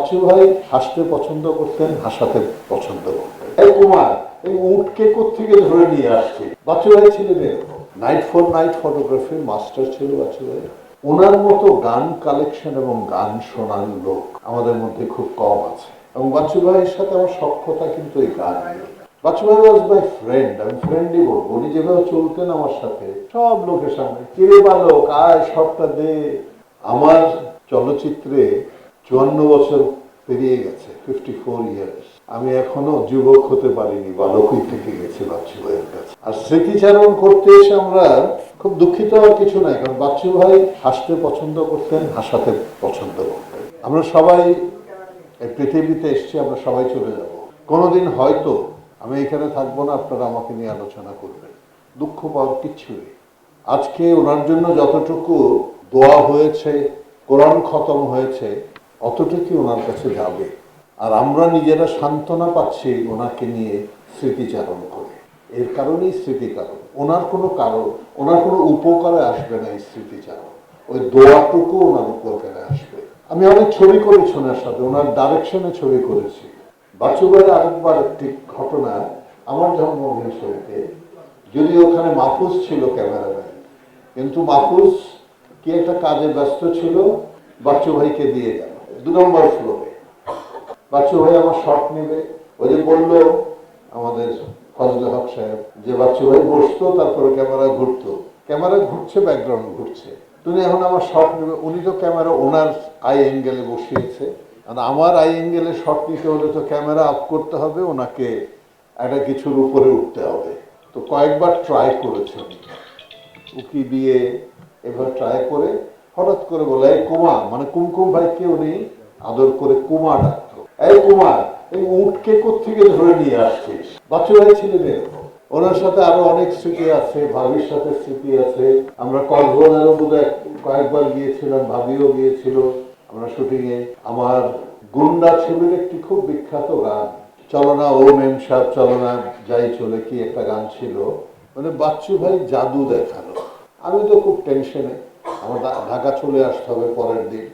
বাচ্চু ভাই হাসতে পছন্দ করতেন, হাসাতে পছন্দ করতেন। এই কুমার, এই উটকে কোত্থেকে ধরে নিয়ে আসছে? বাচ্চু ভাই ছিলেন এরকম। নাইট ফর নাইট ফটোগ্রাফির মাস্টার ছিল বাচ্চু ভাই। ওনার মতো গান কালেকশন এবং গান শোনার লোক আমাদের মধ্যে খুব কম আছে, এবং বাচ্চু ভাইয়ের সাথে আমার সখ্যতা কিন্তু এই গান। বাচ্চু ভাই ওয়াজ মাই ফ্রেন্ড, আমি ফ্রেন্ডই বলবো। উনি যেভাবে চলতেন আমার সাথে সব লোকের সামনে, কিরে বালক আয় সবটা দে। আমার চলচ্চিত্রে 54 বছর পেরিয়ে গেছে, 54 ইয়ার্স। আমি এখনো যুবক হতে পারিনি, বালকই থেকে গেছে বাচ্চু ভাইয়ের কাছে। আর স্মৃতিচারণ করতে এসে আমরা খুব দুঃখিত হওয়ার কিছু নাই, কারণ বাচ্চু ভাই হাসতে পছন্দ করতেন, হাসাতে পছন্দ করতেন। আমরা সবাই এই পৃথিবীতে এসছি, আমরা সবাই চলে যাব। কোনোদিন হয়তো আমি এখানে থাকবো না, আপনারা আমাকে নিয়ে আলোচনা করবেন। দুঃখ পাওয়ার কিচ্ছু নেই। আজকে ওনার জন্য যতটুকু দোয়া হয়েছে, কোরআন খতম হয়েছে, অতটুকু ওনার কাছে যাবে। আর আমরা নিজেরা সান্ত্বনা পাচ্ছি ওনাকে নিয়ে স্মৃতিচারণ করে। এর কারণেই স্মৃতিকারণ। ওনার কোনো উপকারে আসবে না এই স্মৃতিচারণ, ওই দোয়াটুকু ওনার উপকারে আসবে। আমি অনেক ছবি করেছি ওনার সাথে, ওনার ডাইরেকশনে ছবি করেছি। বাচ্চু ভাইয়ের আরেকবার একটি ঘটনা, আমার জন্মদিন ছবিতে, যদি ওখানে মাহফুজ ছিল ক্যামেরাম্যান, কিন্তু মাহফুজ কি একটা কাজে ব্যস্ত ছিল, বাচ্চু ভাইকে দিয়ে গেল 2 নম্বর ফ্লোরে। বাচ্চু ভাই আমার শট নেবে, ওই যে বললো আমাদের ফজলে হক সাহেব যে বাচ্চু ভাই বসতো, তারপরে ক্যামেরা ঘুরতো, ক্যামেরা ঘুরছে, ব্যাকগ্রাউন্ড ঘুরছে, তুমি এখন আমার শট নেবে। উনি তো ক্যামেরা ওনার আই অ্যাঙ্গেলে বসিয়েছে, আর আমার আই অ্যাঙ্গেলে শট নিতে হলে তো ক্যামেরা আপ করতে হবে, ওনাকে একটা কিছুর উপরে উঠতে হবে। তো কয়েকবার ট্রাই করেছে, উকি দিয়ে এবার ট্রাই করে হঠাৎ করে বলে, এই কুমার, মানে কুমকুম ভাইকে উনি আদর করে কুমার ডাকতো, এই কুমার, এই উটকে কোত্থেকে ধরে নিয়ে আসছিস? বাচ্চু ভাই ছিলেন এরকম। ওনার সাথে আরো অনেক স্মৃতি আছে, ভাবির সাথে স্মৃতি আছে। আমরা কক্সবাজারও বোধহয় কয়েকবার গিয়েছিলাম, ভাবিও গিয়েছিল আমরা শুটিং এ। আমার গুন্ডা ছবির একটি খুব বিখ্যাত গান, চলনা ও মেম সাহেব চলনা যাই চলে, কি একটা গান ছিল, মানে বাচ্চু ভাই জাদু দেখালো। আমি তো খুব টেনশনে, আমার ঢাকা চলে আসতে হবে পরের দিন,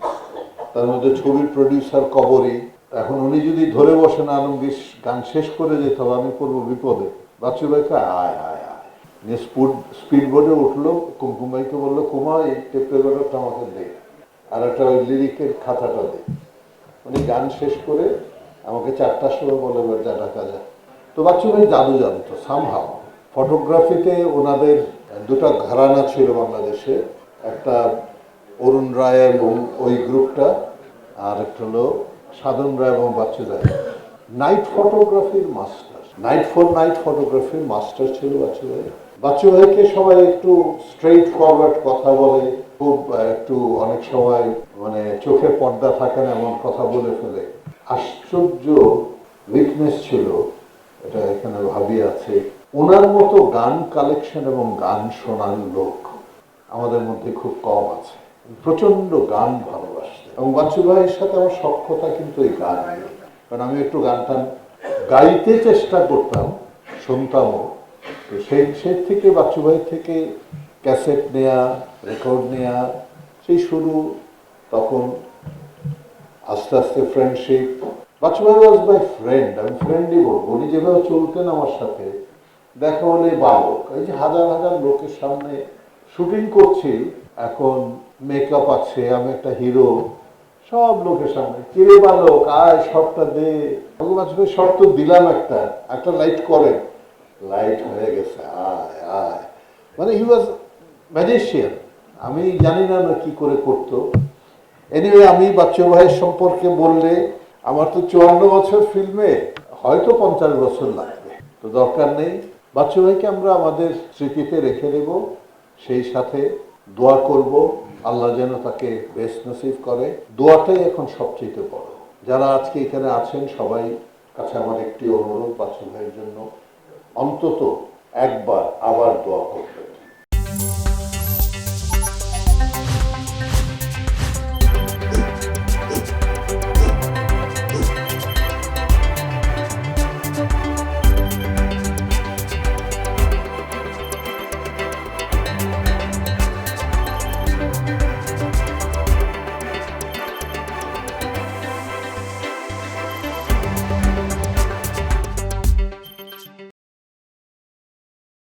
তার মধ্যে ছবির প্রডিউসার কবরী। এখন উনি যদি ধরে বসেন আলমগীর গান শেষ করে যেতে হবে, আমি পড়বো বিপদে। বাচ্চু ভাইকে আয় আয় আয় নিয়ে স্পিড বোর্ডে উঠলো, কুমকুম ভাইকে বললো, কুমা এই টেপ রেকর্ডারটা আমাকে দে, আর একটা ওই লিরিকের খাতাটা দে। উনি গান শেষ করে আমাকে 4টার সময় বলে, যা ঢাকা যা। তো বাচ্চু ভাই জাদু জানতো সামহাও। ফটোগ্রাফিতে ওনাদের 2টা ঘরানা ছিল বাংলাদেশে, একটা অরুণ রায় এবং ওই গ্রুপটা, আর একটা হলো সাধন রায় এবং বাচ্চু রায়। নাইট ফটোগ্রাফির মাস্টার, নাইট ফর নাইট ফটোগ্রাফির মাস্টার ছিল বাচ্চু ভাই। বাচ্চু ভাইকে সবাই একটু স্ট্রেইট ফরওয়ার্ড কথা বলে, খুব একটু অনেক সময় মানে চোখে পর্দা থাকে না এমন কথা বলে ফেলে। আশ্চর্য উইকনেস ছিল, এটা এখানে ভাবি আছে। ওনার মতো গান কালেকশন এবং গান শোনার লোক আমাদের মধ্যে খুব কম আছে। প্রচন্ড গান ভালোবাসতেন, এবং বাচ্চু ভাইয়ের সাথে আমার সখ্যতা কিন্তু এই গান। কারণ আমি একটু গানটা গাইতে চেষ্টা করতাম, শুনতামও। তো সেই থেকে বাচ্চু ভাই থেকে ক্যাসেট নেয়া, রেকর্ড নেয়া, সেই শুরু। তখন আস্তে আস্তে ফ্রেন্ডশিপ। বাচ্চু ভাই ওয়াজ মাই ফ্রেন্ড, আমি ফ্রেন্ডই বলবো। উনি যেভাবে চলতেন আমার সাথে, দেখা হলে বালক, এই যে হাজার হাজার লোকের সামনে শুটিং করছি, এখন মেকআপ আছে, আমি একটা হিরো, সব লোকের সামনে, কিরে বালক আয় সবটা দে। বাচ্চু ভাই শর্ত দিলাম, একটা লাইট করে, লাইট হয়ে গেছে, আয় আয়, মানে হি ওয়াজ ম্যাজিশিয়ান। আমি জানি না কি করে করতো। এনিওয়ে, আমি বাচ্চু ভাইয়ের সম্পর্কে বললে আমার তো 54 বছর ফিল্মে, হয়তো 50 বছর লাগবে, তো দরকার নেই। বাচ্চু ভাইকে আমরা আমাদের স্মৃতিতে রেখে দেব, সেই সাথে দোয়া করব আল্লাহ যেন তাকে বেস্ট নসিব করে। দোয়াটাই এখন সবচেয়ে বড়। যারা আজকে এখানে আছেন সবাই কাছে আমার একটি অনুরোধ, বাচ্চু ভাইয়ের জন্য অন্তত একবার আবার দোয়া করবেন।